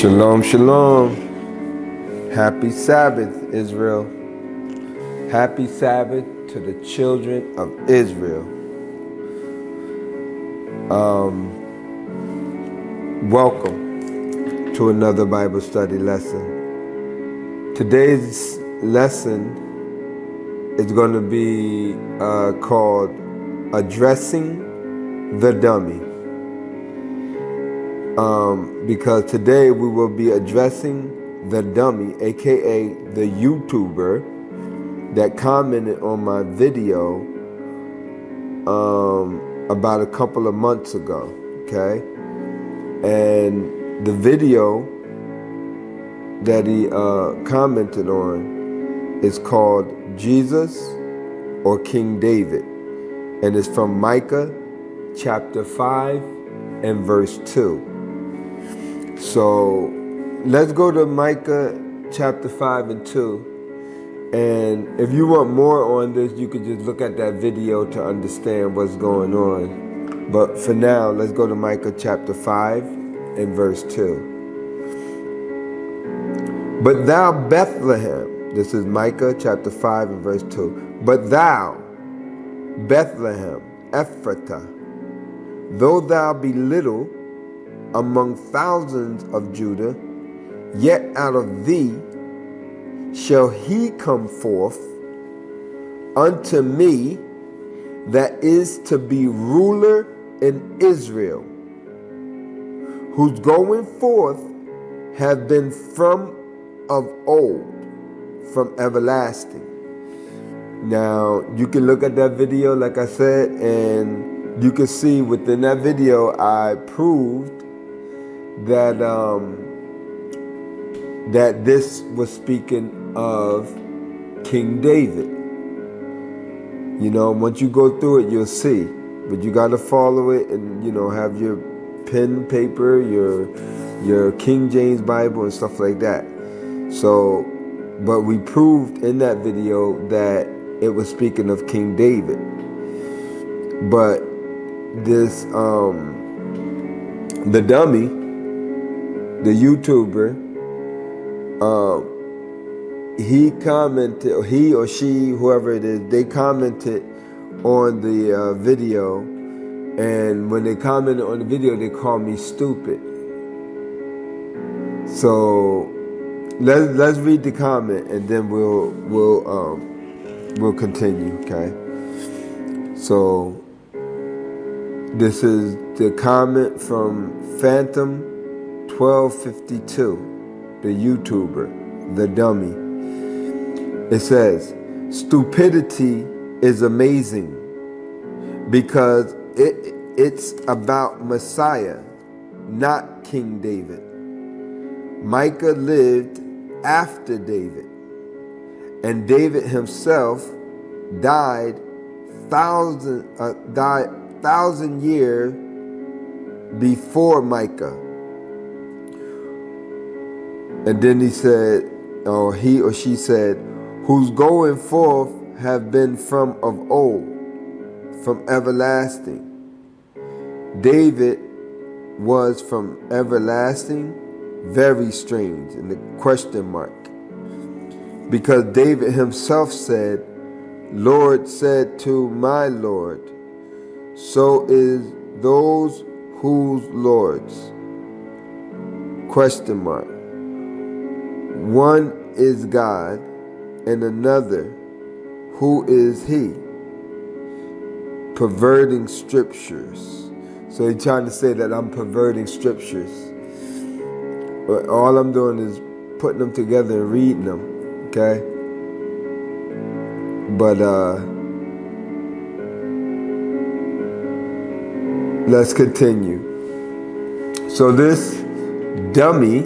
Shalom, shalom. Happy Sabbath, Israel. Happy Sabbath to the children of Israel. Welcome to another Bible study lesson. Today's lesson is going to be called Addressing the Dummy. Because today we will be addressing the dummy, aka the YouTuber that commented on my video about a couple of months ago, okay? And the video that he commented on is called Jesus or King David, and it's from Micah chapter 5 and verse 2. So let's go to Micah chapter 5 and 2. And if you want more on this, you could just look at that video to understand what's going on. But for now, let's go to Micah chapter 5 and verse 2. But thou, Bethlehem, this is Micah chapter 5 and verse 2. But thou, Bethlehem Ephratah, though thou be little among thousands of Judah, yet out of thee shall he come forth unto me that is to be ruler in Israel, whose going forth have been from of old, from everlasting. Now, you can look at that video, like I said, and you can see within that video I proved that that this was speaking of King David. You know, once you go through it, you'll see. But you got to follow it and, you know, have your pen, paper, your King James Bible and stuff like that. So, but we proved in that video that it was speaking of King David. But this, the dummy, the YouTuber, he commented, or he or she, whoever it is, they commented on the video, and when they commented on the video, they called me stupid. So let's read the comment, and then we'll continue. Okay. So this is the comment from Phantom 1252, the YouTuber, the dummy. It says, stupidity is amazing because it's about Messiah, not King David. Micah lived after David, and David himself died thousand years before Micah. And then he said, or he or she said, whose going forth have been from of old, from everlasting. David was from everlasting, very strange, in the question mark. Because David himself said, Lord said to my Lord, so is those whose lords. Question mark. One is God, and another, who is he? Perverting scriptures. So he's trying to say that I'm perverting scriptures. But all I'm doing is putting them together and reading them, okay? But let's continue. So this dummy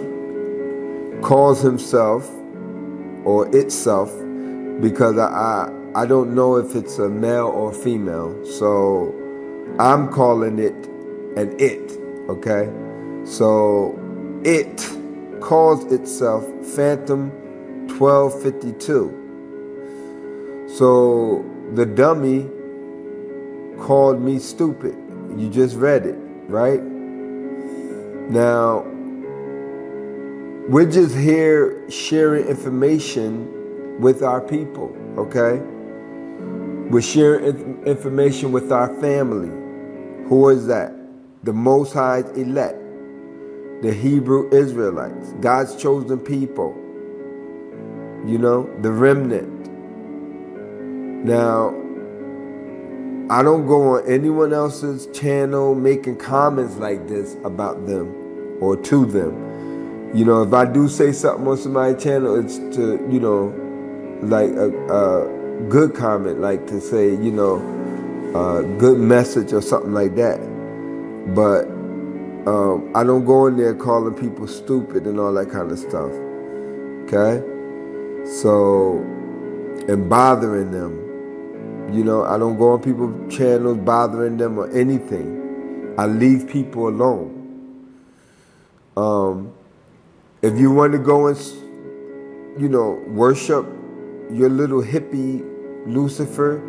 calls himself or itself, because I don't know if it's a male or female, so I'm calling it an it, okay? So it calls itself Phantom 1252. So the dummy called me stupid. You just read it, right? Now, we're just here sharing information with our people, okay? We're sharing information with our family. Who is that? The Most High's elect, the Hebrew Israelites, God's chosen people, the remnant. Now, I don't go on anyone else's channel making comments like this about them or to them. If I do say something on somebody's channel, it's to, like a good comment, like to say, good message or something like that. But I don't go in there calling people stupid and all that kind of stuff. Okay? So, and bothering them. I don't go on people's channels bothering them or anything. I leave people alone. If you want to go and, worship your little hippie Lucifer,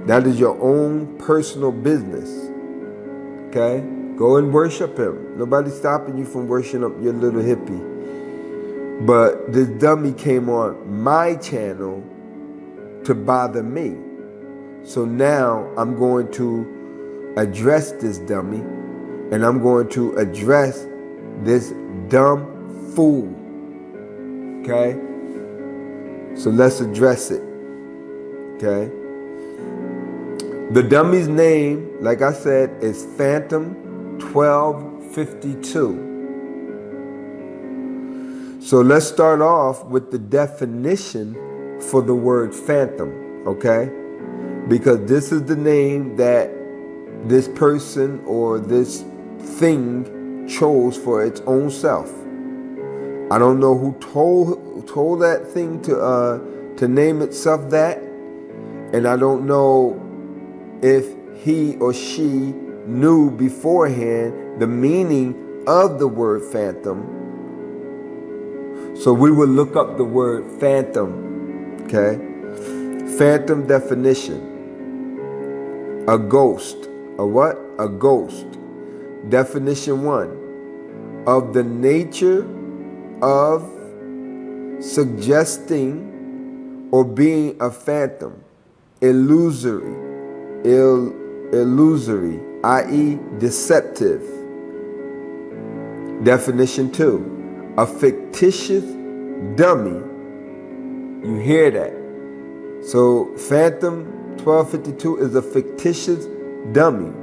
that is your own personal business. Okay? Go and worship him. Nobody's stopping you from worshiping up your little hippie. But this dummy came on my channel to bother me. So now I'm going to address this dummy, and I'm going to address this dumb fool. Okay? So let's address it. Okay? The dummy's name, like I said, is Phantom 1252. So let's start off with the definition for the word phantom, okay? Because this is the name that this person or this thing chose for its own self. I don't know who told that thing to name itself that, and I don't know if he or she knew beforehand the meaning of the word phantom. So we will look up the word phantom, okay? Phantom definition. A ghost. A what? A ghost. Definition 1. Of the nature of suggesting or being a phantom. Illusory, i.e. deceptive. Definition 2. A fictitious dummy. You hear that? So Phantom 1252 is a fictitious dummy.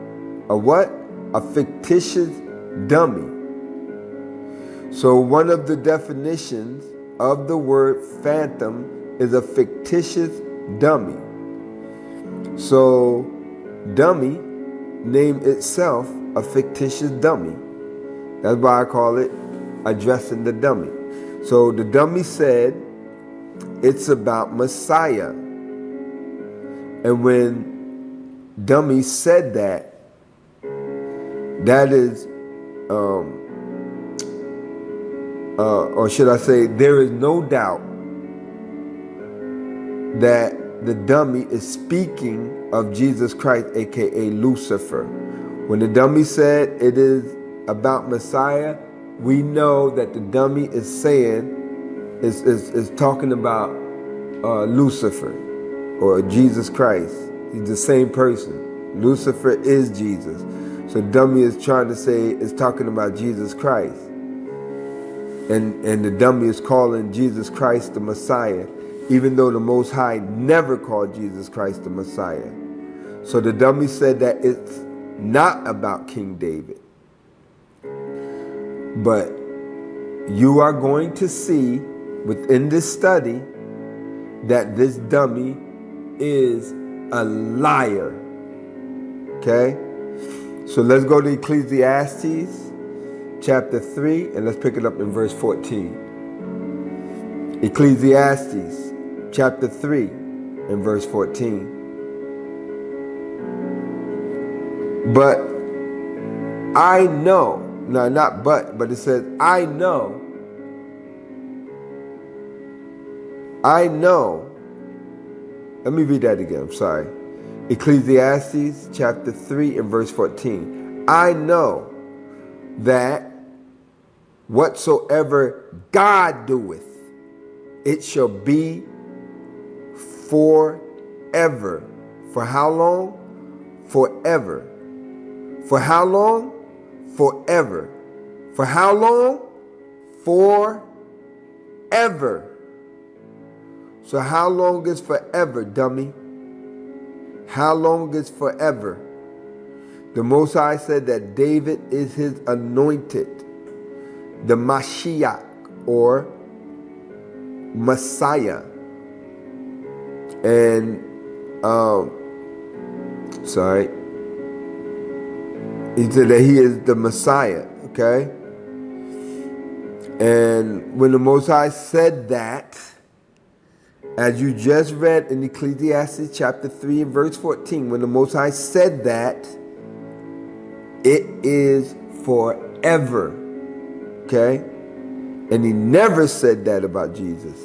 A what? A fictitious dummy. So one of the definitions of the word phantom is a fictitious dummy. So dummy, name itself a fictitious dummy. That's why I call it addressing the dummy. So the dummy said it's about Messiah. And when dummy said that, that is, or should I say, there is no doubt that the dummy is speaking of Jesus Christ, aka Lucifer. When the dummy said it is about Messiah, we know that the dummy is saying, is talking about Lucifer or Jesus Christ. He's the same person. Lucifer is Jesus. So dummy is trying to say, is talking about Jesus Christ. And the dummy is calling Jesus Christ the Messiah, even though the Most High never called Jesus Christ the Messiah. So the dummy said that it's not about King David. But you are going to see within this study that this dummy is a liar. Okay? So let's go to Ecclesiastes chapter 3 and let's pick it up in verse 14. Ecclesiastes chapter 3 and verse 14. But I know, no, not but it says, I know. Let me read that again, I'm sorry. Ecclesiastes chapter 3 and verse 14. I know that whatsoever God doeth, it shall be forever. For how long? Forever. For how long? Forever. For how long? Forever. So how long is forever, dummy? How long is forever? The Most High said that David is his anointed, the Mashiach or Messiah. And he said that he is the Messiah, okay? And when the Most High said that, as you just read in Ecclesiastes chapter 3 and verse 14, when the Most High said that, it is forever, okay? And he never said that about Jesus.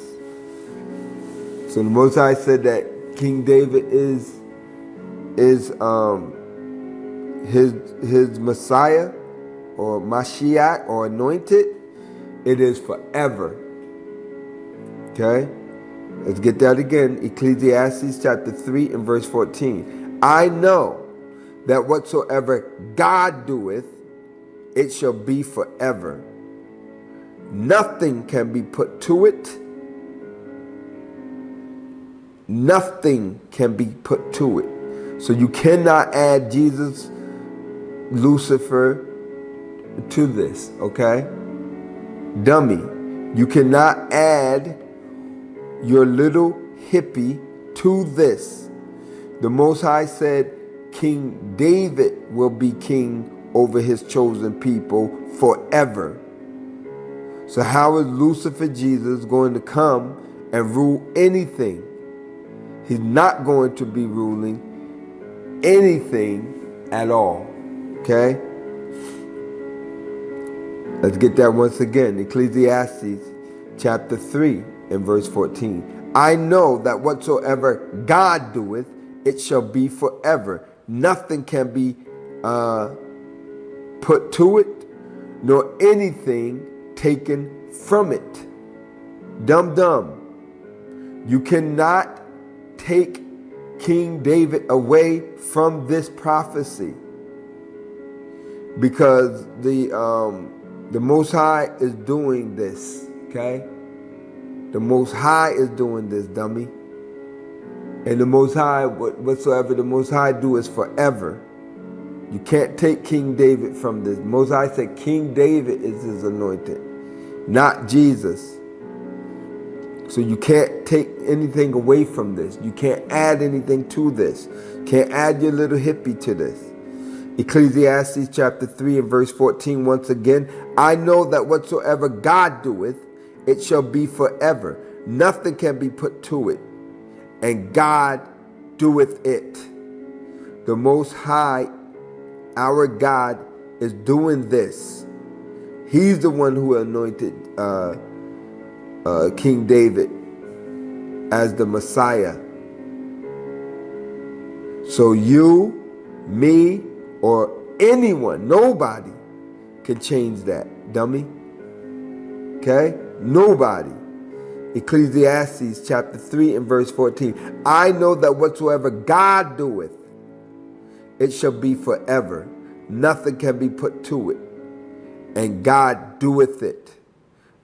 So the Most High said that King David is his Messiah or Mashiach or anointed. It is forever. Okay? Let's get that again. Ecclesiastes chapter 3 and verse 14. I know that whatsoever God doeth, it shall be forever. Nothing can be put to it. Nothing can be put to it. So you cannot add Jesus, Lucifer to this, okay? Dummy. You cannot add your little hippie to this. The Most High said King David will be king over his chosen people forever. So how is Lucifer Jesus going to come and rule anything? He's not going to be ruling anything at all. Okay? Let's get that once again. Ecclesiastes chapter 3 and verse 14. I know that whatsoever God doeth, it shall be forever. Nothing can be put to it, nor anything taken from it. Dumb. You cannot take King David away from this prophecy, because the Most High is doing this, okay? The Most High is doing this, dummy. And the Most High, whatsoever the Most High do is forever. You can't take King David from this. Most High said King David is his anointed, not Jesus. So you can't take anything away from this. You can't add anything to this. Can't add your little hippie to this. Ecclesiastes chapter 3 and verse 14 once again. I know that whatsoever God doeth, it shall be forever. Nothing can be put to it. And God doeth it. The Most High, our God, is doing this. He's the one who anointed King David as the Messiah. So you, me, or anyone, nobody can change that, dummy. Okay? Nobody. Ecclesiastes chapter 3 and verse 14. I know that whatsoever God doeth, it shall be forever. Nothing can be put to it. And God doeth it,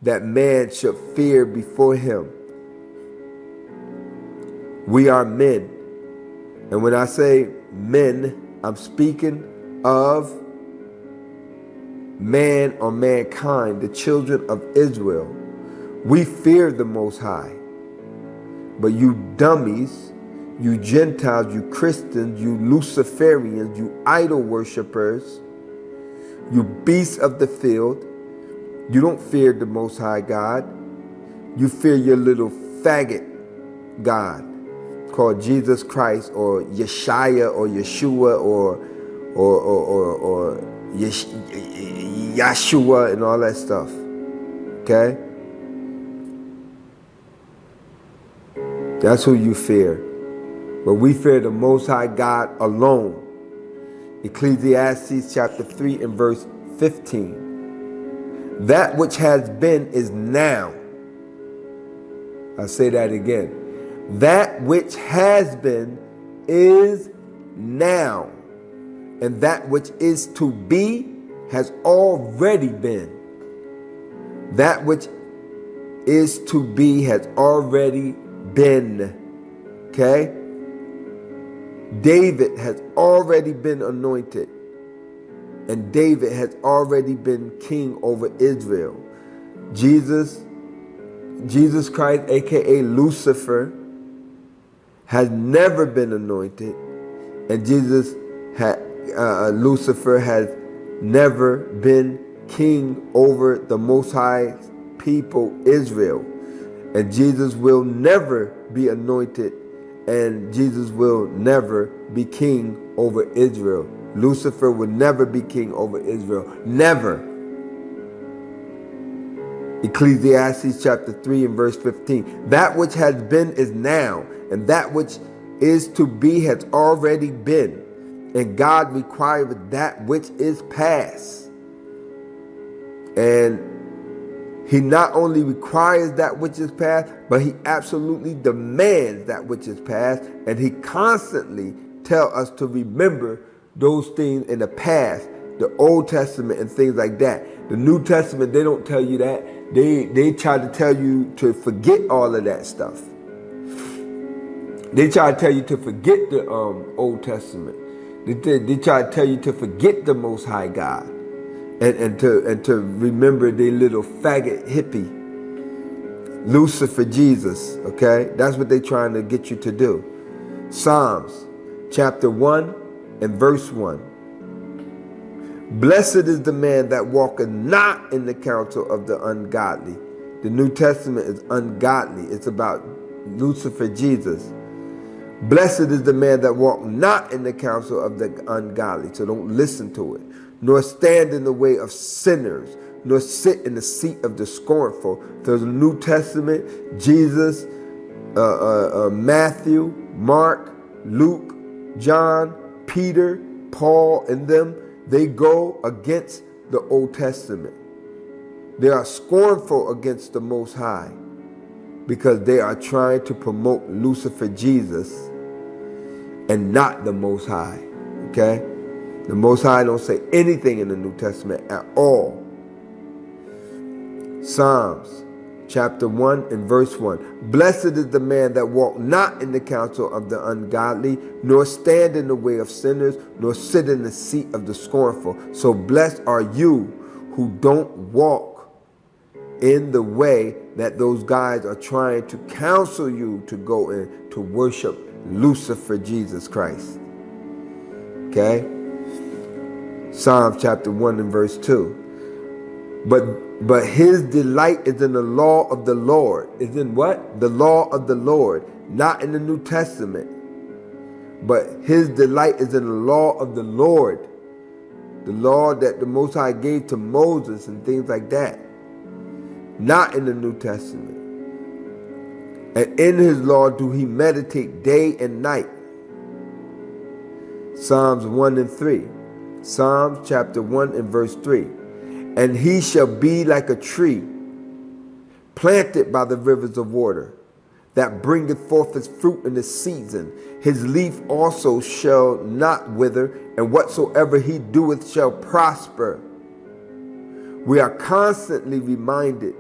that man should fear before him. We are men. And when I say men, I'm speaking of man or mankind, the children of Israel. We fear the Most High. But you dummies, you Gentiles, you Christians, you Luciferians, you idol worshippers, you beasts of the field, you don't fear the Most High God. You fear your little faggot God called Jesus Christ or Yeshua or Yeshua or Yeshua and all that stuff. Okay? That's who you fear. But we fear the Most High God alone. Ecclesiastes chapter 3 and verse 15. That which has been is now. I'll say that again. That which has been is now. And that which is to be has already been. That which is to be has already been. Okay? David has already been anointed. And David has already been king over Israel. Jesus Christ, aka Lucifer, has never been anointed. And Lucifer has never been king over the Most High people, Israel. And Jesus will never be anointed, and Jesus will never be king over Israel. Lucifer will never be king over Israel. Never. Ecclesiastes chapter 3 and verse 15. That which has been is now, and that which is to be has already been. And God requires that which is past. And he not only requires that which is past, but he absolutely demands that which is past. And he constantly tells us to remember those things in the past, the Old Testament and things like that. The New Testament, they don't tell you that. They try to tell you to forget all of that stuff. They try to tell you to forget the Old Testament. They try to tell you to forget the Most High God. And to remember the little faggot hippie, Lucifer Jesus, okay? That's what they're trying to get you to do. Psalms chapter 1 and verse 1. Blessed is the man that walketh not in the counsel of the ungodly. The New Testament is ungodly. It's about Lucifer Jesus. Blessed is the man that walketh not in the counsel of the ungodly. So don't listen to it. Nor stand in the way of sinners, nor sit in the seat of the scornful. There's a New Testament, Jesus, Matthew, Mark, Luke, John, Peter, Paul, and them, they go against the Old Testament. They are scornful against the Most High because they are trying to promote Lucifer Jesus and not the Most High, okay? The Most High don't say anything in the New Testament at all. Psalms chapter 1 and verse 1. Blessed is the man that walk not in the counsel of the ungodly, nor stand in the way of sinners, nor sit in the seat of the scornful. So blessed are you who don't walk in the way that those guys are trying to counsel you to go in to worship Lucifer Jesus Christ. Okay? Psalm chapter 1 and verse 2. But his delight is in the law of the Lord. Is in what? The law of the Lord. Not in the New Testament. But his delight is in the law of the Lord. The law that the Most High gave to Moses and things like that. Not in the New Testament. And in his law do he meditate day and night. Psalms 1 and 3. Psalms chapter 1 and verse 3. And he shall be like a tree planted by the rivers of water, that bringeth forth his fruit in the season. His leaf also shall not wither, and whatsoever he doeth shall prosper. We are constantly reminded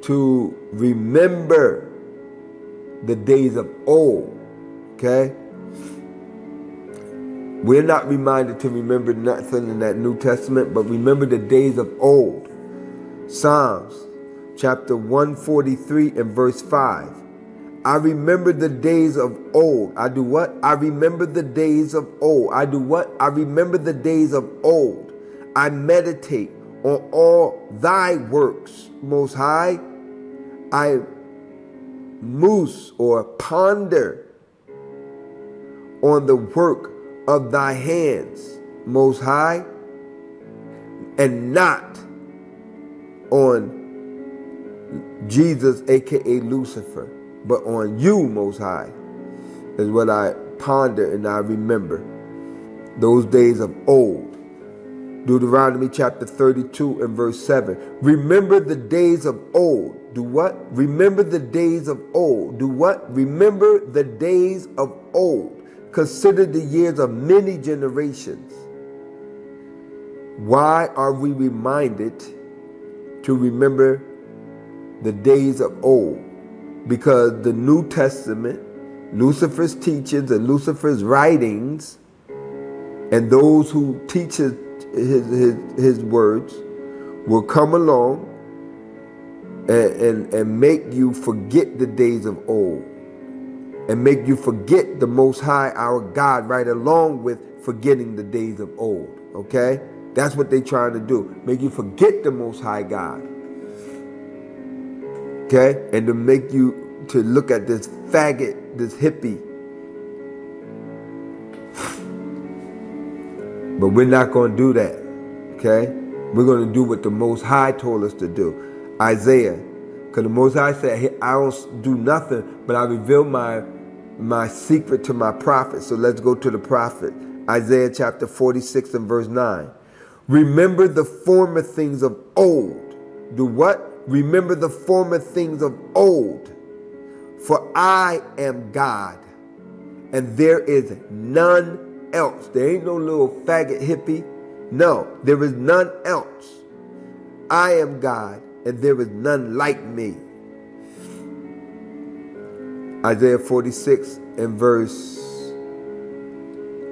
to remember the days of old, okay? We're not reminded to remember nothing in that New Testament, but remember the days of old. Psalms chapter 143 and verse 5. I remember the days of old. I do what? I remember the days of old. I do what? I remember the days of old. I meditate on all thy works, Most High. I muse or ponder on the work of thy hands, Most High, and not on Jesus, aka Lucifer, but on you, Most High, is what I ponder and I remember. Those days of old. Deuteronomy chapter 32 and verse 7. Remember the days of old. Do what? Remember the days of old. Do what? Remember the days of old. Consider the years of many generations. Why are we reminded to remember the days of old? Because the New Testament, Lucifer's teachings and Lucifer's writings, and those who teach his words will come along and make you forget the days of old, and make you forget the Most High, our God, right along with forgetting the days of old. Okay? That's what they're trying to do. Make you forget the Most High God. Okay? And to make you to look at this faggot, this hippie. But we're not going to do that. Okay? We're going to do what the Most High told us to do. Isaiah. Because the Most High said, I don't do nothing, but I reveal my secret to my prophet. So let's go to the prophet. Isaiah chapter 46 and verse 9. Remember the former things of old. Do what? Remember the former things of old. For I am God, and there is none else. There ain't no little faggot hippie. No, there is none else. I am God, and there is none like me. Isaiah 46 and verse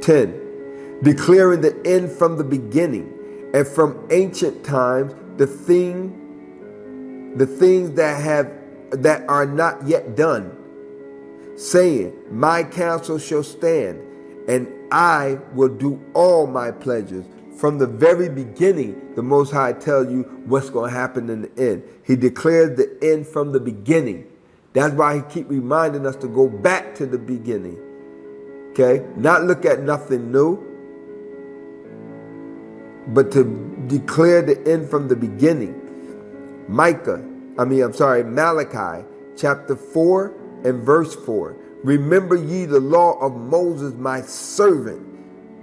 10. Declaring the end from the beginning, and from ancient times the things that are not yet done, saying, my counsel shall stand, and I will do all my pleasures. From the very beginning, the Most High tells you what's going to happen in the end. He declares the end from the beginning. That's why he keeps reminding us to go back to the beginning. Okay? Not look at nothing new, but to declare the end from the beginning. Malachi chapter 4 and verse 4. Remember ye the law of Moses my servant.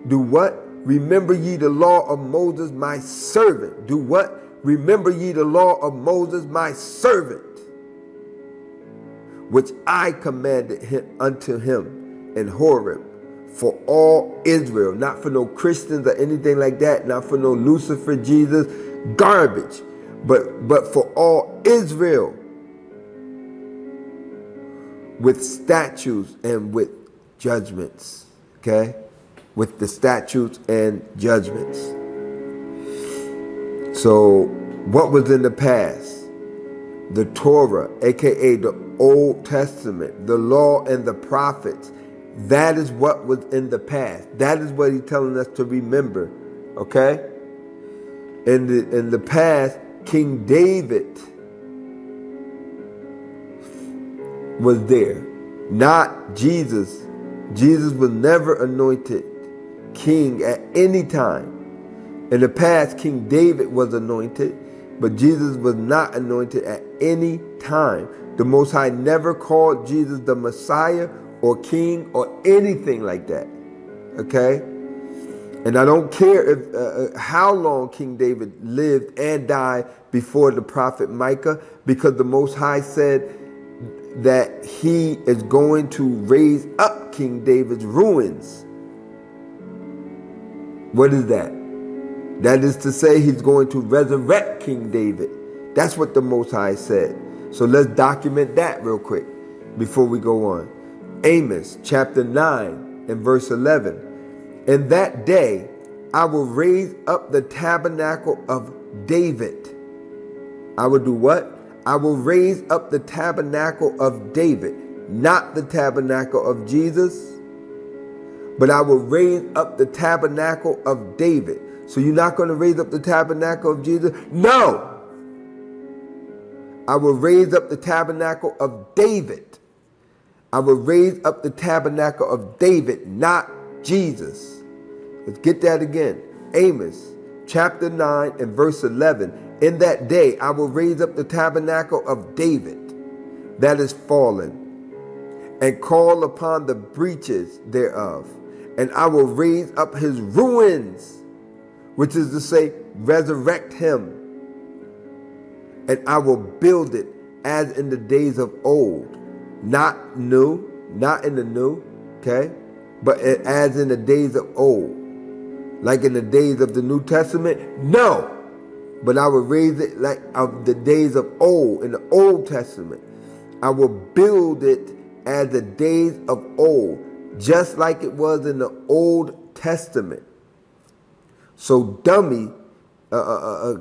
Do what? Remember ye the law of Moses my servant. Do what? Remember ye the law of Moses my servant, which I commanded unto him in Horeb for all Israel. Not for no Christians or anything like that. Not for no Lucifer, Jesus, garbage. But for all Israel, with statutes and with judgments. Okay? With the statutes and judgments. So, what was in the past? The Torah, aka the Old Testament, the law and the prophets. That is what was in the past. That is what he's telling us to remember. Okay? In the past, King David was there, not Jesus. Jesus was never anointed king at any time. In the past, King David was anointed, but Jesus was not anointed at any time. The Most High never called Jesus the Messiah or king or anything like that. Okay? And I don't care if how long King David lived and died before the prophet Micah, because the Most High said that he is going to raise up King David's ruins. What is that? That is to say, he's going to resurrect King David. That's what the Most High said. So let's document that real quick before we go on. Amos chapter 9 and verse 11. In that day I will raise up the tabernacle of David. I will do what? I will raise up the tabernacle of David. Not the tabernacle of Jesus, but I will raise up the tabernacle of David. So you're not going to raise up the tabernacle of Jesus? No! I will raise up the tabernacle of David. I will raise up the tabernacle of David, not Jesus. Let's get that again. Amos chapter 9 and verse 11. In that day I will raise up the tabernacle of David that is fallen, and call upon the breaches thereof. And I will raise up his ruins which is to say, resurrect him. And I will build it as in the days of old. Not new, not in the new, okay? But as in the days of old. Like in the days of the New Testament? No. But I will raise it like of the days of old, in the Old Testament. I will build it as the days of old, just like it was in the Old Testament. So dummy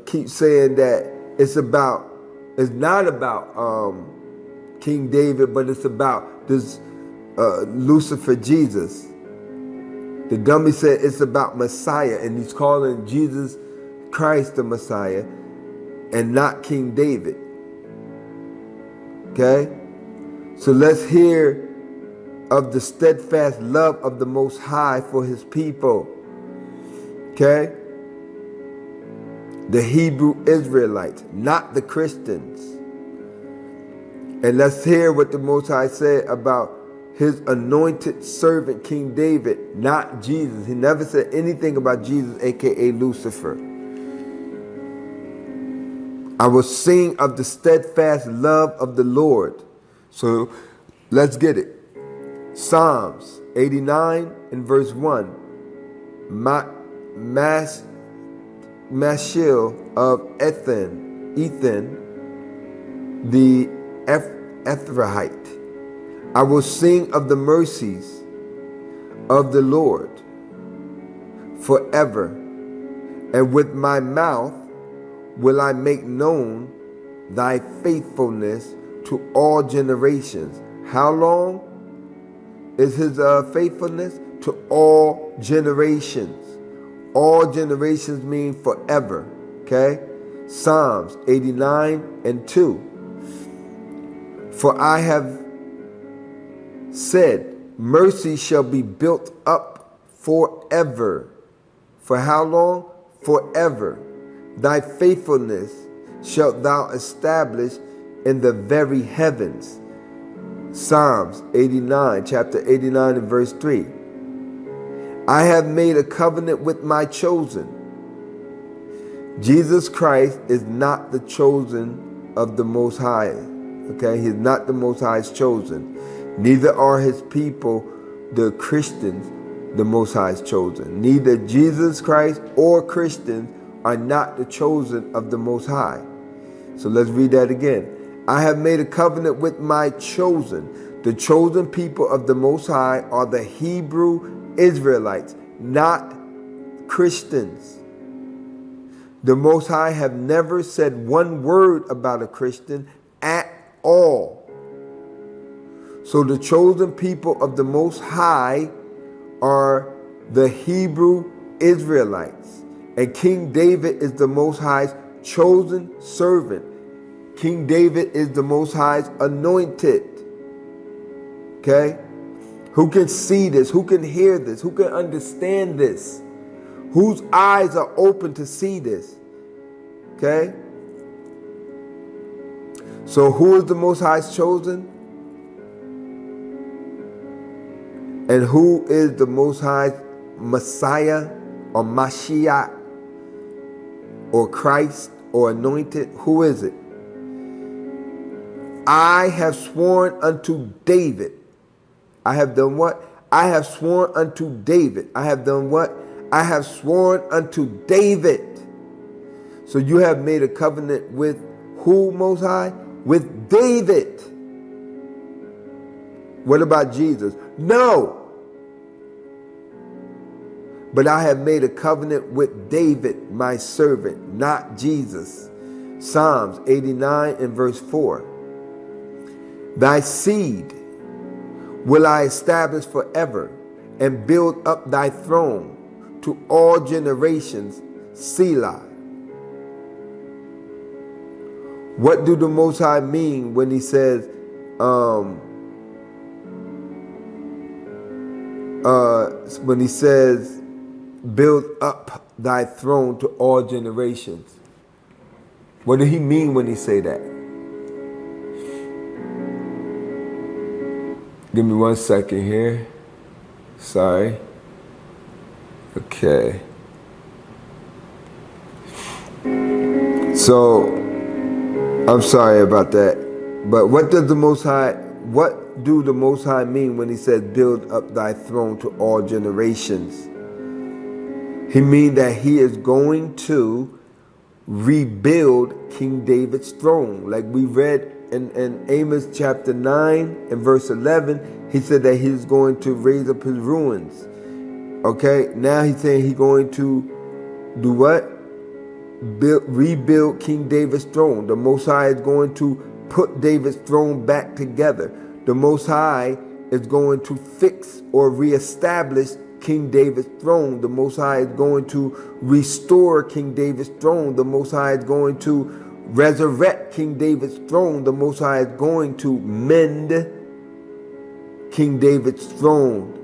keeps saying that it's not about King David, but it's about this Lucifer Jesus. The dummy said it's about Messiah, and he's calling Jesus Christ the Messiah and not King David. Okay? So let's hear of the steadfast love of the Most High for his people. Okay? The Hebrew Israelites, not the Christians. And let's hear what the Most High said about his anointed servant King David, not Jesus. He never said anything about Jesus, aka Lucifer. I will sing of the steadfast love of the Lord. So let's get it. Psalms 89 and verse 1. Mashil of Ethan, the Ephratah. I will sing of the mercies of the Lord forever, and with my mouth will I make known thy faithfulness to all generations. How long is his faithfulness? To all generations. All generations mean forever. Okay? Psalms 89 and 2. For I have said, mercy shall be built up forever. For how long? Forever. Thy faithfulness shalt thou establish in the very heavens. Psalms 89, chapter 89 and verse 3. I have made a covenant with my chosen. Jesus Christ is not the chosen of the Most High. Okay, he's not the Most High's chosen. Neither are his people, the Christians, the Most High's chosen. Neither Jesus Christ or Christians are not the chosen of the Most High. So let's read that again. I have made a covenant with my chosen. The chosen people of the Most High are the Hebrew Israelites, not Christians. The Most High have never said one word about a Christian at all. So the chosen people of the Most High are the Hebrew Israelites. And King David is the Most High's chosen servant. King David is the Most High's anointed. Okay? Who can see this? Who can hear this? Who can understand this? Whose eyes are open to see this? Okay? So who is the Most High's chosen? And who is the Most High's Messiah or Mashiach or Christ or anointed? Who is it? I have sworn unto David. I have done what? I have sworn unto David. I have done what? I have sworn unto David. So you have made a covenant with who, Most High? With David. What about Jesus? No. But I have made a covenant with David, my servant, not Jesus. Psalms 89 and verse 4. Thy seed will I establish forever and build up thy throne to all generations. Selah. What do the Most High mean when he says, build up thy throne to all generations? What did he mean when he say that? Give me 1 second here. Sorry. Okay. So, I'm sorry about that. But what do the Most High mean when he says, build up thy throne to all generations? He means that he is going to rebuild King David's throne. Like we read in Amos chapter 9 and verse 11, he said that he's going to raise up his ruins. Okay, now he's saying he's going to do what? Rebuild King David's throne. The Most High is going to put David's throne back together. The Most High is going to fix or reestablish King David's throne. The Most High is going to restore King David's throne. The Most High is going to resurrect King David's throne. The Most High is going to mend King David's throne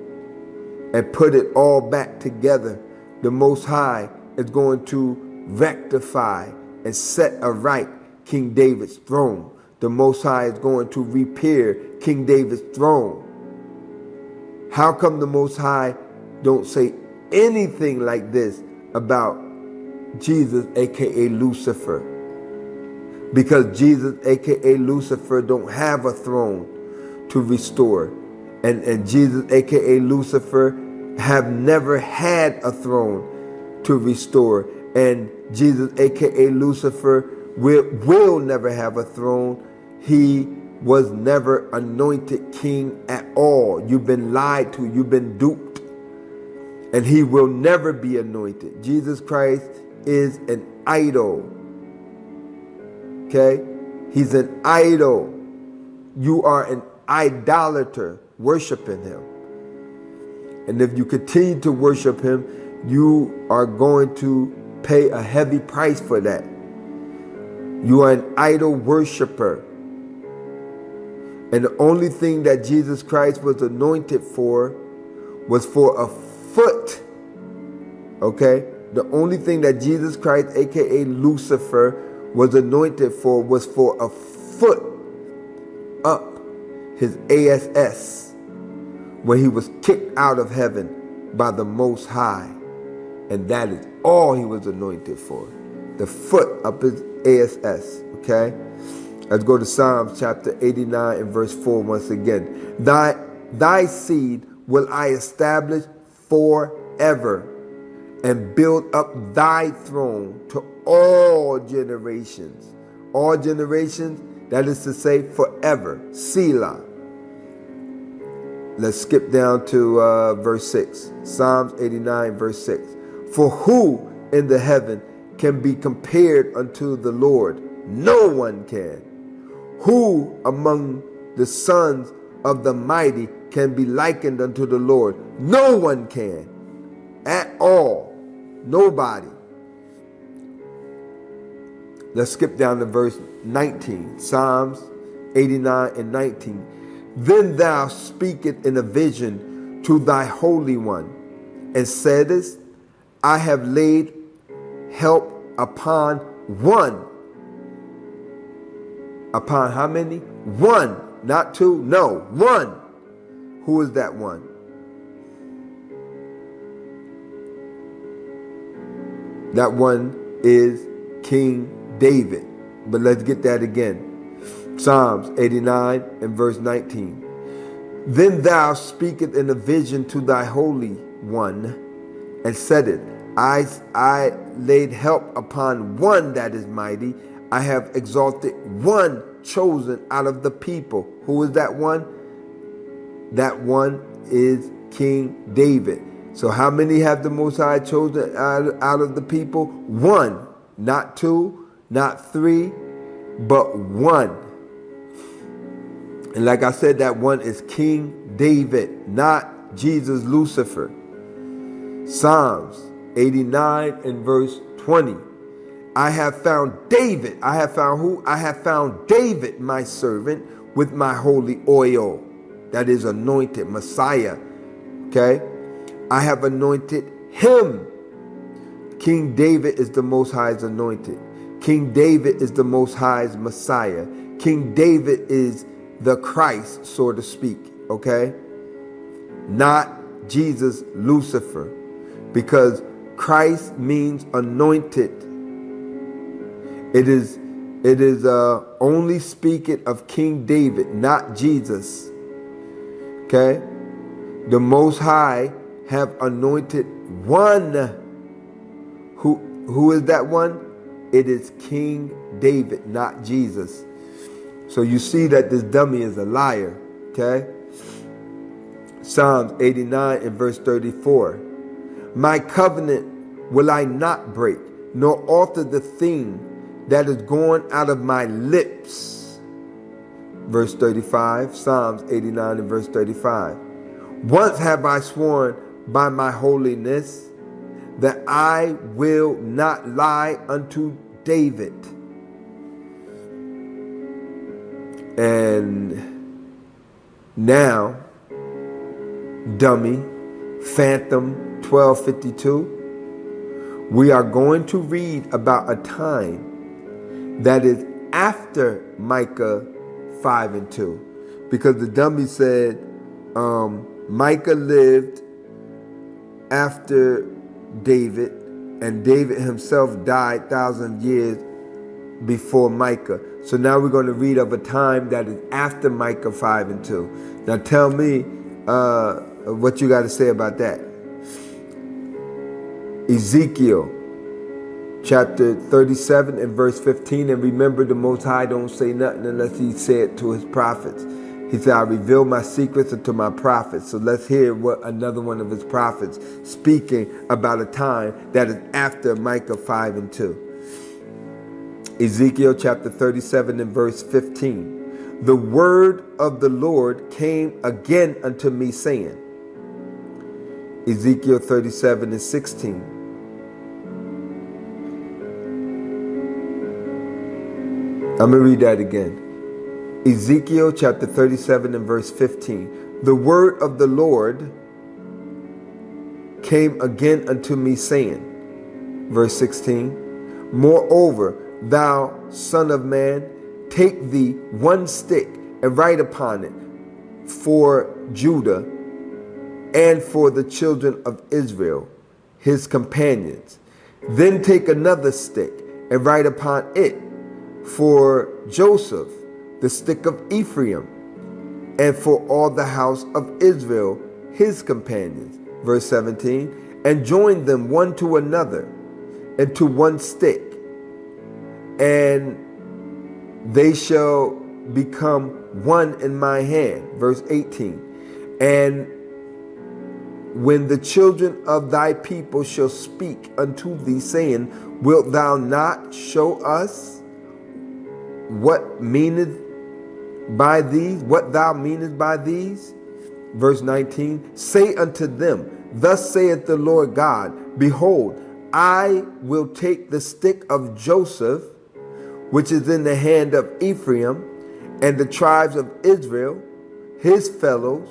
and put it all back together. The Most High is going to rectify and set aright King David's throne. The Most High is going to repair King David's throne. How come the Most High don't say anything like this about Jesus, aka Lucifer? Because Jesus, aka Lucifer, don't have a throne to restore. And Jesus, aka Lucifer, have never had a throne to restore. And Jesus, aka Lucifer, will never have a throne. He was never anointed king at all. You've been lied to. You've been duped. And he will never be anointed. Jesus Christ is an idol. Okay? He's an idol. You are an idolater worshiping him. And if you continue to worship him, you are going to pay a heavy price for that. You are an idol worshiper. And the only thing that Jesus Christ was anointed for was for a foot. Okay? The only thing that Jesus Christ, aka Lucifer, was anointed for was for a foot up his ass when he was kicked out of heaven by the Most High. And that is all he was anointed for. The foot up his ass. Okay? Let's go to Psalms chapter 89 and verse 4 once again. Thy seed will I establish forever, and build up thy throne to all generations. All generations, that is to say forever. Selah. Let's skip down to verse 6. Psalms 89 verse 6. For who in the heaven can be compared unto the Lord? No one can. Who among the sons of the mighty can be likened unto the Lord? No one can. At all. Nobody. Let's skip down to verse 19. Psalms 89 and 19. Then thou speakest in a vision to thy Holy One, and saidest, I have laid help upon one. Upon how many? One. Not two. No. One. Who is that one? That one is King David. But let's get that again. Psalms 89 and verse 19. Then thou speakest in a vision to thy Holy One, and saidest, I laid help upon one that is mighty. I have exalted one chosen out of the people. Who is that one? That one is King David. So how many have the Most High chosen out of the people? One. Not two, not three, but one. And like I said, that one is King David, not Jesus Lucifer. Psalms 89 and verse 20. I have found David. I have found who? I have found David, my servant, with my holy oil. That is anointed, Messiah. Okay? I have anointed him. King David is the Most High's anointed. King David is the Most High's Messiah. King David is the Christ, so to speak. Okay? Not Jesus Lucifer. Because Christ means anointed. It is only speaking of King David, not Jesus. Okay? The Most High have anointed one. Who is that one? It is King David, not Jesus. So you see that this dummy is a liar. Okay? Psalms 89 and verse 34. My covenant will I not break, nor alter the thing that is gone out of my lips. Verse 35, Psalms 89 and verse 35. Once have I sworn by my holiness that I will not lie unto David. And now, dummy, Phantom 1252, we are going to read about a time that is after Micah 5 and 2. Because the dummy said Micah lived after David, and David himself died 1,000 years before Micah. So now we're going to read of a time that is after Micah 5 and 2. Now tell me what you got to say about that. Ezekiel chapter 37 and verse 15. And remember, the Most High don't say nothing unless he said to his prophets. He said, I reveal my secrets unto my prophets. So let's hear what another one of his prophets speaking about a time that is after Micah 5 and 2. Ezekiel chapter 37 and verse 15. The word of the Lord came again unto me, saying. Ezekiel 37 and 16. I'm going to read that again. Ezekiel chapter 37 and verse 15. The word of the Lord came again unto me, saying. Verse 16. Moreover, thou son of man, take thee one stick and write upon it for Judah and for the children of Israel, his companions. Then take another stick and write upon it for Joseph, the stick of Ephraim, and for all the house of Israel, his companions. Verse 17. And join them one to another into one stick, and they shall become one in my hand. Verse 18. And when the children of thy people shall speak unto thee, saying, wilt thou not show us what meaneth by these, what thou meanest by these? Verse 19. Say unto them, thus saith the Lord God, behold, I will take the stick of Joseph, which is in the hand of Ephraim, and the tribes of Israel, his fellows,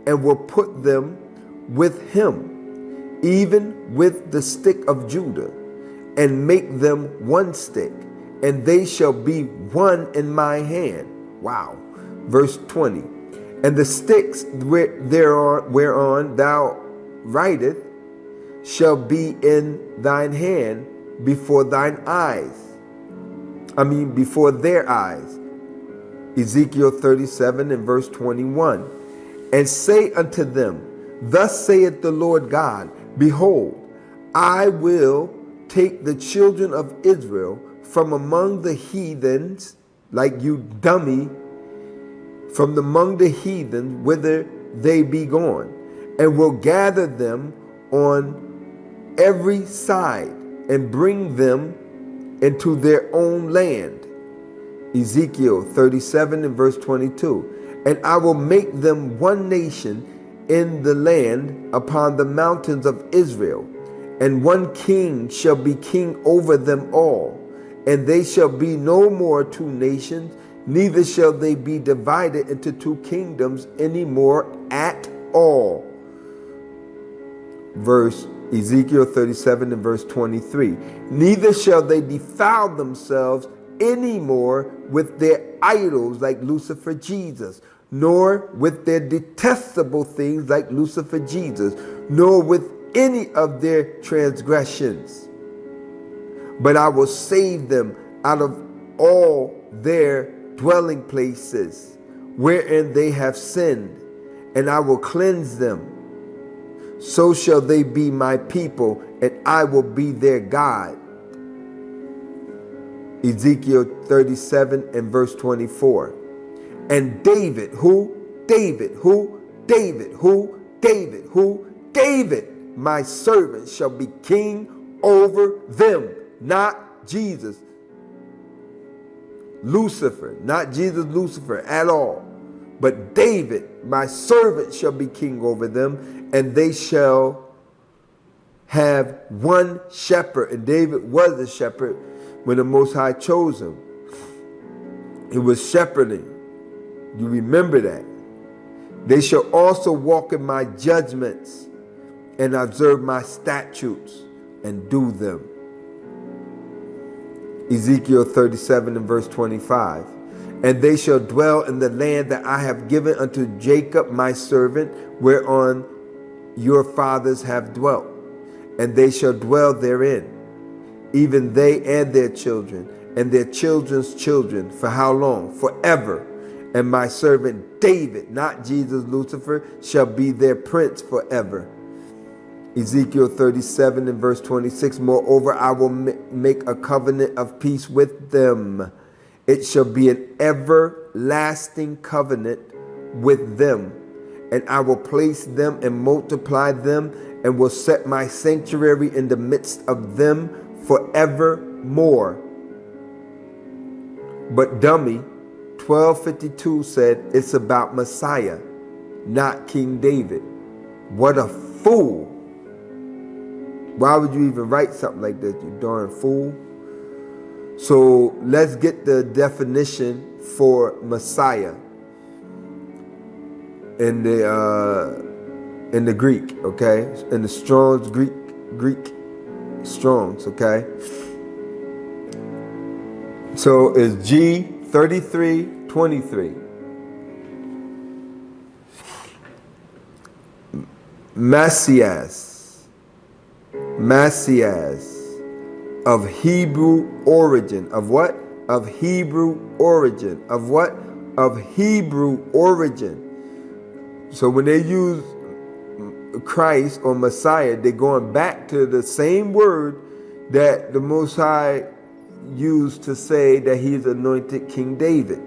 and will put them with him, even with the stick of Judah, and make them one stick, and they shall be one in my hand. Wow. Verse 20. And the sticks whereon thou writest shall be in thine hand before thine eyes. Before their eyes. Ezekiel 37 and verse 21. And say unto them, thus saith the Lord God, behold, I will take the children of Israel from among the heathens, like you dummy, from among the heathen whither they be gone, and will gather them on every side, and bring them into their own land. Ezekiel 37 and verse 22. And I will make them one nation in the land upon the mountains of Israel, and one king shall be king over them all. And they shall be no more two nations, neither shall they be divided into two kingdoms any more at all. Ezekiel 37 and verse 23. Neither shall they defile themselves any more with their idols like Lucifer Jesus, nor with their detestable things like Lucifer Jesus, nor with any of their transgressions. But I will save them out of all their dwelling places wherein they have sinned, and I will cleanse them. So shall they be my people, and I will be their God. Ezekiel 37 and verse 24. And David, who? David, who? David, who? David, who? David, my servant, shall be king over them. Not Jesus, Lucifer, not Jesus, Lucifer at all. But David, my servant, shall be king over them, and they shall have one shepherd. And David was a shepherd when the Most High chose him. He was shepherding. You remember that. They shall also walk in my judgments and observe my statutes and do them. Ezekiel 37 and verse 25. And they shall dwell in the land that I have given unto Jacob my servant, whereon your fathers have dwelt. And they shall dwell therein, even they and their children, and their children's children. For how long? Forever. And my servant David, not Jesus, Lucifer, shall be their prince forever. Ezekiel 37 and verse 26. Moreover, I will make a covenant of peace with them. It shall be an everlasting covenant with them. And I will place them and multiply them, and will set my sanctuary in the midst of them forevermore. But dummy 1252 said it's about Messiah, not King David. What a fool. Why would you even write something like that, you darn fool? So let's get the definition for Messiah in the Greek, okay? In the Strong's Greek Strong's, okay? So it's G3323. Messias of Hebrew origin. Of what? Of Hebrew origin. Of what? Of Hebrew origin. So when they use Christ or Messiah, they're going back to the same word that the Most High used to say that he's anointed King David.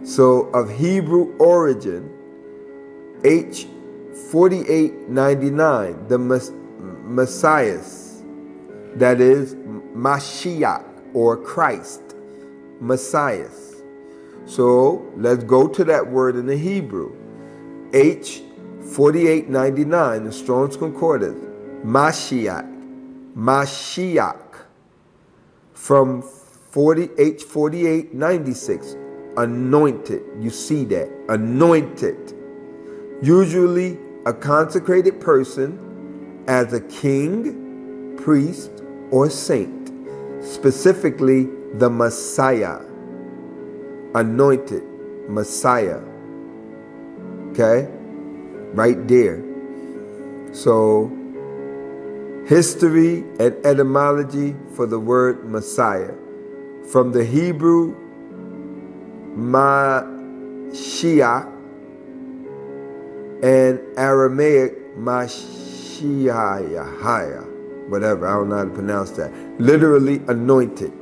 So of Hebrew origin, H4899, the Messias, that is Mashiach or Christ, Messiah. So let's go to that word in the Hebrew. H4899, the Strong's Concordance, Mashiach, from H4896, anointed. You see that, anointed. Usually a consecrated person as a king, priest, or saint, specifically the Messiah, anointed Messiah. Okay, right there. So history and etymology for the word Messiah. From the Hebrew Mashiach and Aramaic Mashiach, whatever, I don't know how to pronounce that. Literally anointed.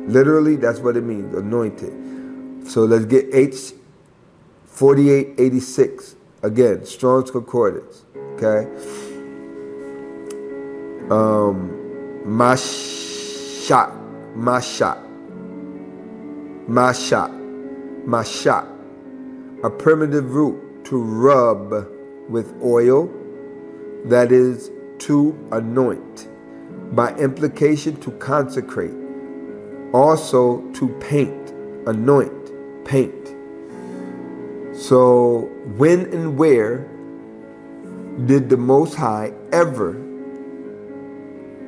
Literally, that's what it means, anointed. So let's get H4886. Again, Strong's Concordance. Okay. Mashat, a primitive root to rub with oil, that is to anoint, by implication to consecrate, also to paint, anoint, paint. So when and where did the Most High ever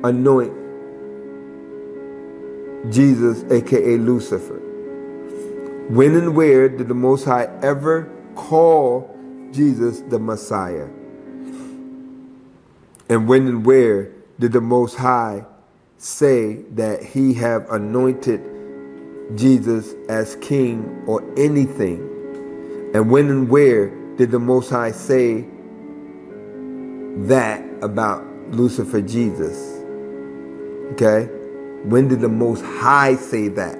anoint Jesus, aka Lucifer? When and where did the Most High ever call Jesus the Messiah? And when and where did the Most High say that he have anointed Jesus as king or anything? And when and where did the Most High say that about Lucifer Jesus? Okay? When did the Most High say that?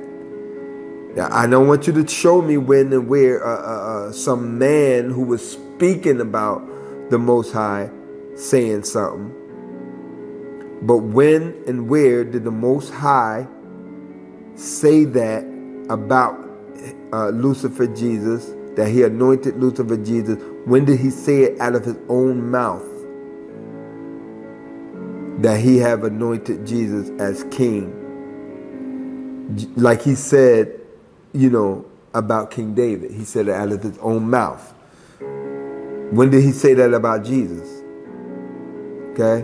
Now, I don't want you to show me when and where some man who was speaking about the Most High saying something. But when and where did the Most High say that about Lucifer Jesus, that he anointed Lucifer Jesus? When did he say it out of his own mouth, that he have anointed Jesus as king? Like he said, about King David. He said it out of his own mouth. When did he say that about Jesus? Okay?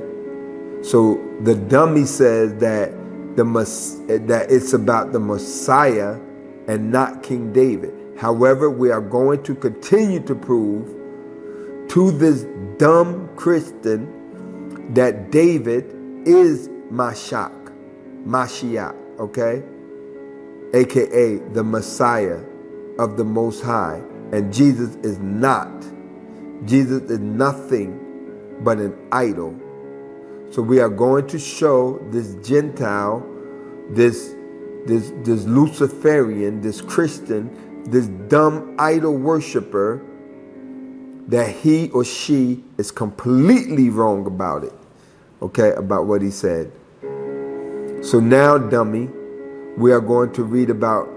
So the dummy says that that it's about the Messiah and not King David. However, we are going to continue to prove to this dumb Christian that David is Mashiach, okay? AKA the Messiah of the Most High. And Jesus is not. Jesus is nothing but an idol. So we are going to show this Gentile, this Luciferian, this Christian, this dumb idol worshiper, that he or she is completely wrong about it. Okay, about what he said. So now, dummy, we are going to read about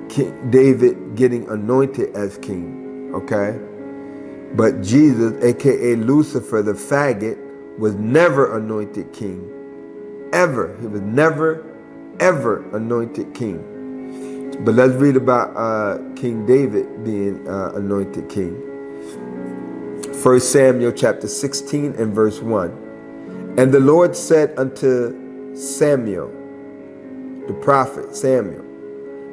King David getting anointed as king. Okay? But Jesus, aka Lucifer, the faggot, was never anointed king. Ever. He was never, ever anointed king. But let's read about King David being anointed king. 1 Samuel chapter 16 and verse 1. And the Lord said unto Samuel, the prophet Samuel,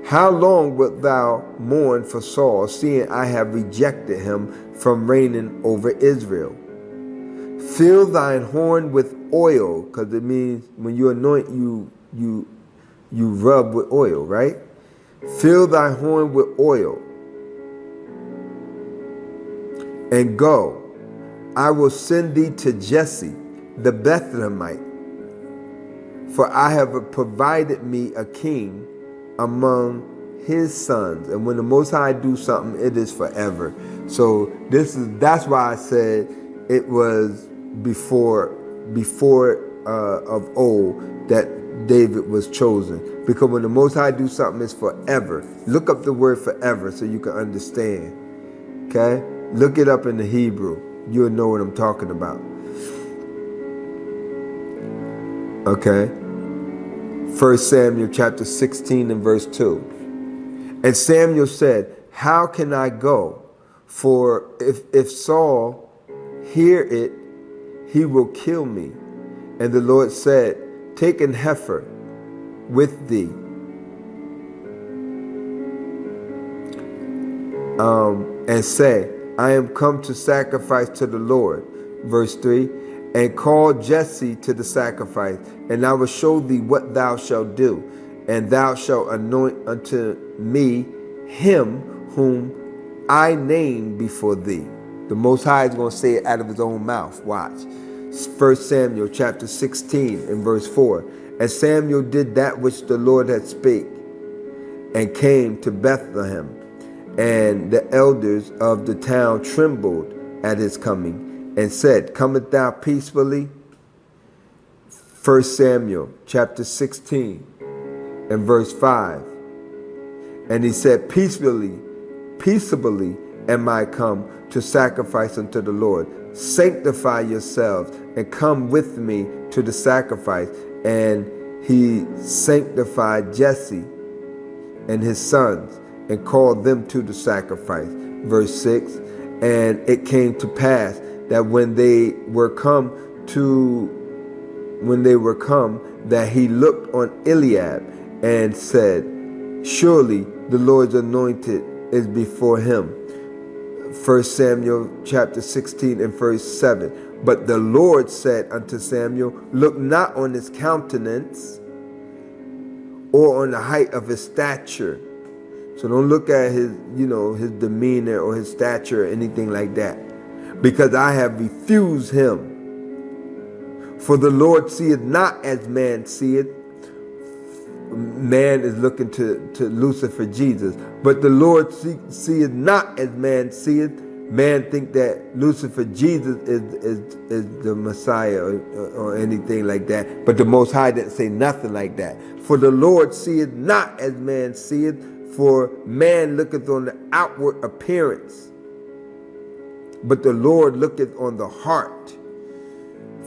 how long wilt thou mourn for Saul, seeing I have rejected him from reigning over Israel? Fill thine horn with oil, because it means when you anoint, you rub with oil, right? Fill thy horn with oil, and go. I will send thee to Jesse the Bethlehemite, for I have provided me a king among his sons. And when the Most High do something, it is forever. So that's why I said it was before of old that David was chosen, because when the Most High do something, it's forever. Look up the word forever so you can understand. Okay, look it up in the Hebrew. You'll know what I'm talking about. Okay. 1 Samuel chapter 16 and verse 2. And Samuel said, how can I go? For if Saul hear it, he will kill me. And the Lord said, take an heifer with thee, and say, I am come to sacrifice to the Lord. Verse 3. And call Jesse to the sacrifice, and I will show thee what thou shalt do. And thou shalt anoint unto me him whom I name before thee. The Most High is going to say it out of his own mouth. Watch. 1 Samuel chapter 16 and verse 4. And Samuel did that which the Lord had spake, and came to Bethlehem. And the elders of the town trembled at his coming, and said, cometh thou peacefully? 1 Samuel chapter 16 and verse 5. And he said, peaceably am I come to sacrifice unto the Lord. Sanctify yourselves and come with me to the sacrifice. And he sanctified Jesse and his sons and called them to the sacrifice. Verse 6. And it came to pass that when they were come, that he looked on Eliab and said, surely the Lord's anointed is before him. 1 Samuel chapter 16 and verse 7. But the Lord said unto Samuel, look not on his countenance or on the height of his stature. So don't look at his, his demeanor or his stature or anything like that. Because I have refused him. For the Lord seeth not as man seeth. Man is looking to Lucifer, Jesus. But the Lord seeth not as man seeth. Man think that Lucifer, Jesus is the Messiah or anything like that. But the Most High didn't say nothing like that. For the Lord seeth not as man seeth. For man looketh on the outward appearance, but the Lord looketh on the heart.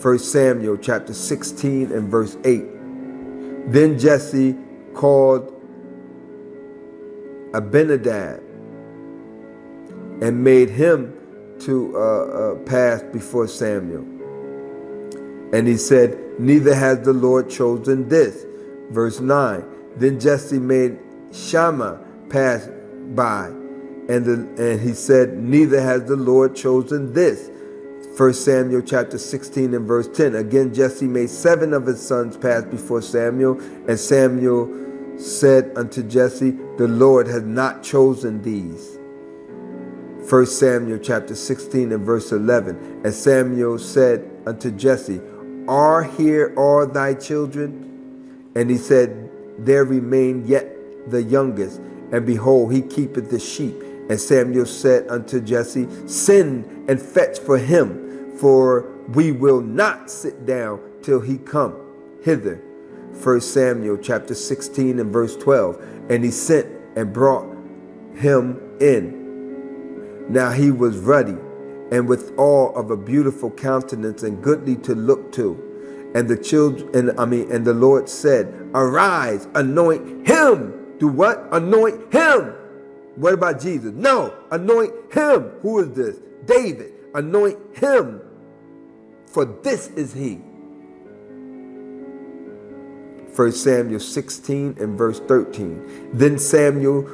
1 Samuel chapter 16 and verse 8. Then Jesse called Abinadab and made him to pass before Samuel. And he said, neither has the Lord chosen this. Verse 9. Then Jesse made Shammah pass by, and he said, neither has the Lord chosen this. 1 Samuel chapter 16 and verse 10. Again Jesse made 7 of his sons pass before Samuel, and Samuel said unto Jesse, the Lord has not chosen these. 1 Samuel chapter 16 and verse 11. And Samuel said unto Jesse, are here all thy children? And he said, there remain yet the youngest, and behold, he keepeth the sheep. And Samuel said unto Jesse, send and fetch for him, for we will not sit down till he come hither. 1 Samuel chapter 16 and verse 12. And he sent and brought him in. Now he was ruddy, and withal of a beautiful countenance, and goodly to look to. And the Lord said, arise, anoint him. Do what? Anoint him. What about Jesus? No, anoint him. Who is this? David. Anoint him, for this is he. 1 Samuel 16 and verse 13. Then Samuel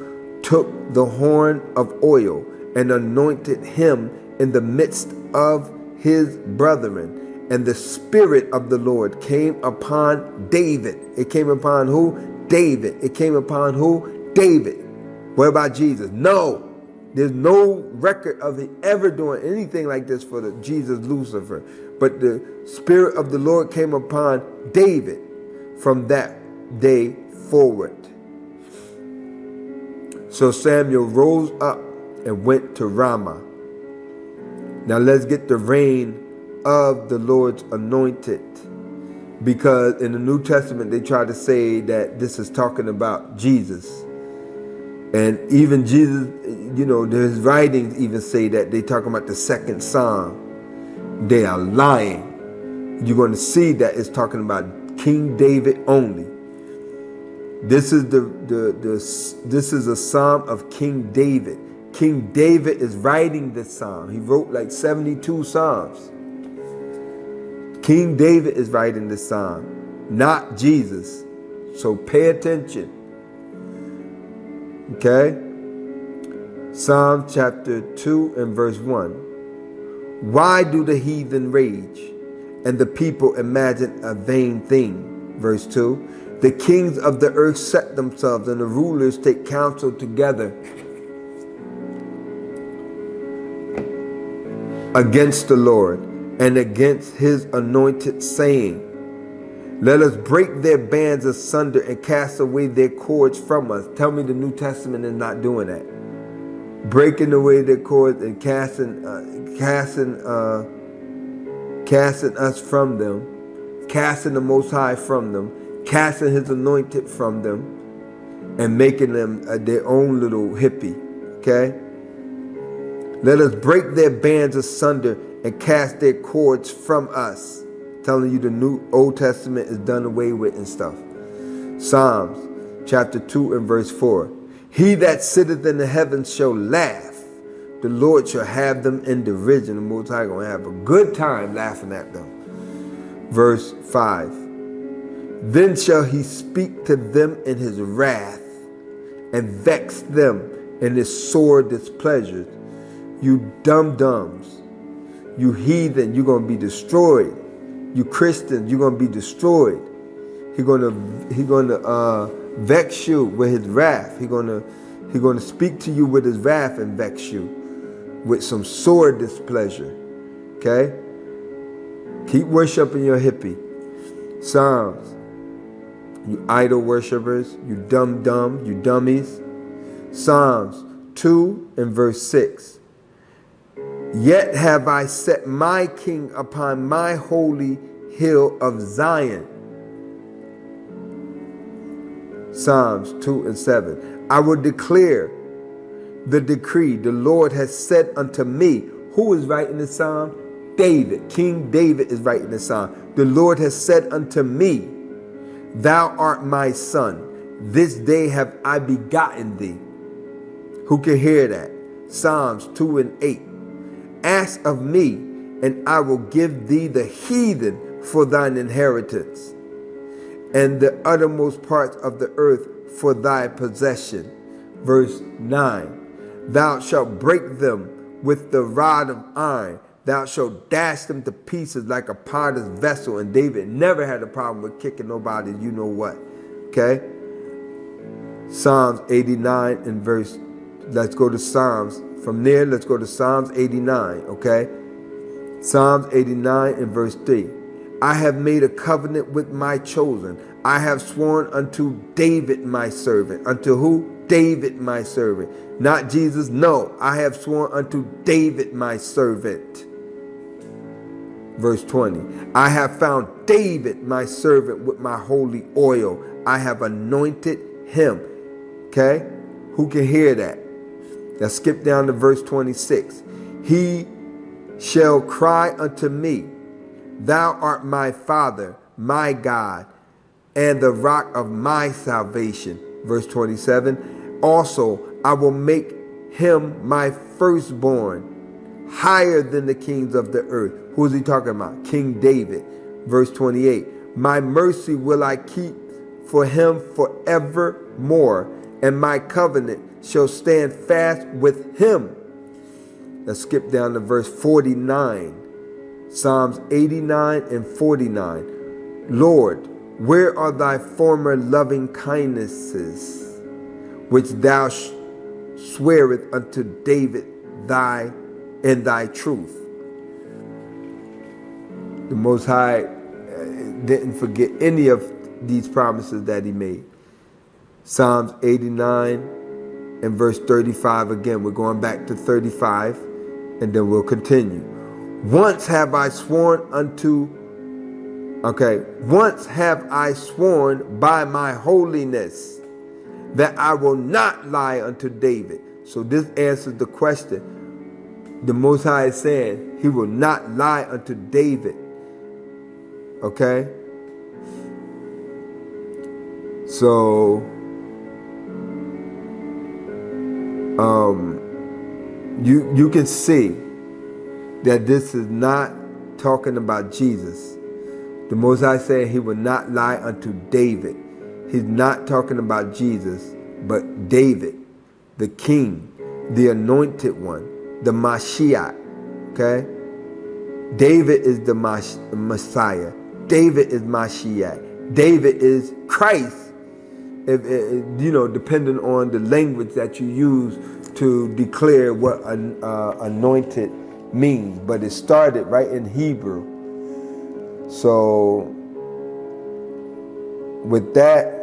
took the horn of oil and anointed him in the midst of his brethren. And the Spirit of the Lord came upon David. It came upon who? David. It came upon who? David. What about Jesus? No. There's no record of him ever doing anything like this for the Jesus Lucifer. But the Spirit of the Lord came upon David from that day forward. So Samuel rose up and went to Ramah. Now let's get the reign of the Lord's anointed, because in the New Testament they try to say that this is talking about Jesus, and even Jesus, his writings even say that they talking about the second Psalm. They are lying. You're going to see that it's talking about King David only. This is this is a Psalm of King David. King David is writing this Psalm. He wrote like 72 Psalms. King David is writing this Psalm, not Jesus. So pay attention. Okay? Psalm chapter 2 and verse 1. Why do the heathen rage and the people imagine a vain thing? Verse 2. The kings of the earth set themselves, and the rulers take counsel together against the Lord and against his anointed, saying, let us break their bands asunder and cast away their cords from us. Tell me the New Testament is not doing that. Breaking away their cords and casting us from them, casting the Most High from them, casting his anointed from them, and making them their own little hippie. Okay? Let us break their bands asunder and cast their cords from us. Telling you the Old Testament is done away with and stuff. Psalms chapter 2 and verse 4. He that sitteth in the heavens shall laugh. The Lord shall have them in derision. The Most High going to have a good time laughing at them. Verse 5. Then shall he speak to them in his wrath and vex them in his sore displeasure. You dum-dums, you heathen, you're going to be destroyed. You Christians, you're going to be destroyed. He's going to vex you with his wrath. He's gonna speak to you with his wrath and vex you with some sore displeasure. Okay? Keep worshiping your hippie. Psalms. You idol worshipers, you dumb, you dummies. Psalms 2 and verse 6. Yet have I set my king upon my holy hill of Zion. Psalms 2 and 7. I will declare the decree. The Lord has said unto me. Who is writing the psalm? David. King David is writing the psalm. The Lord has said unto me, Thou art my son. This day have I begotten thee. Who can hear that? Psalms 2 and 8. Ask of me, and I will give thee the heathen for thine inheritance, and the uttermost parts of the earth for thy possession. Verse 9. Thou shalt break them with the rod of iron. Thou shalt dash them to pieces like a potter's vessel. And David never had a problem with kicking nobody, you know what. Okay? Psalms 89 and verse, let's go to Psalms. From there, let's go to Psalms 89, okay? Psalms 89 and verse 3. I have made a covenant with my chosen. I have sworn unto David my servant. Unto who? David my servant. Not Jesus. No, I have sworn unto David my servant. Verse 20. I have found David my servant with my holy oil. I have anointed him. Okay? Who can hear that? Now skip down to verse 26. He shall cry unto me, Thou art my Father, my God, and the rock of my salvation. Verse 27. Also, I will make him my firstborn, higher than the kings of the earth. Who is he talking about? King David. Verse 28. My mercy will I keep for him forevermore, and my covenant shall stand fast with him. Let's skip down to verse 49. Psalms 89 and 49. Lord, where are thy former loving kindnesses, which thou swearest unto David in thy truth? The Most High didn't forget any of these promises that he made. Psalms 89 and verse 35 again. We're going back to 35 and then we'll continue. Once have I sworn by my holiness that I will not lie unto David. So this answers the question. The Most High is saying he will not lie unto David. Okay? So you can see that this is not talking about Jesus. The Most High saying he will not lie unto David. He's not talking about Jesus, but David, the king, the anointed one, the Mashiach. Okay? David is the Messiah. David is Mashiach. David is Christ. Depending on the language that you use to declare what anointed means. But it started right in Hebrew. So with that,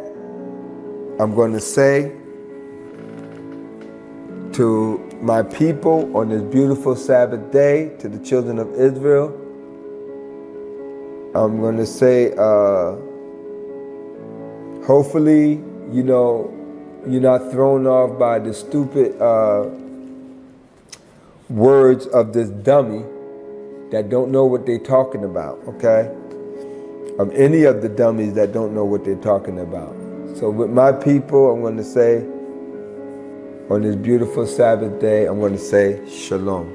I'm going to say to my people on this beautiful Sabbath day, to the children of Israel, I'm going to say, hopefully, you're not thrown off by the stupid words of this dummy that don't know what they're talking about, okay? Of any of the dummies that don't know what they're talking about. So with my people, I'm going to say, on this beautiful Sabbath day, I'm going to say, Shalom.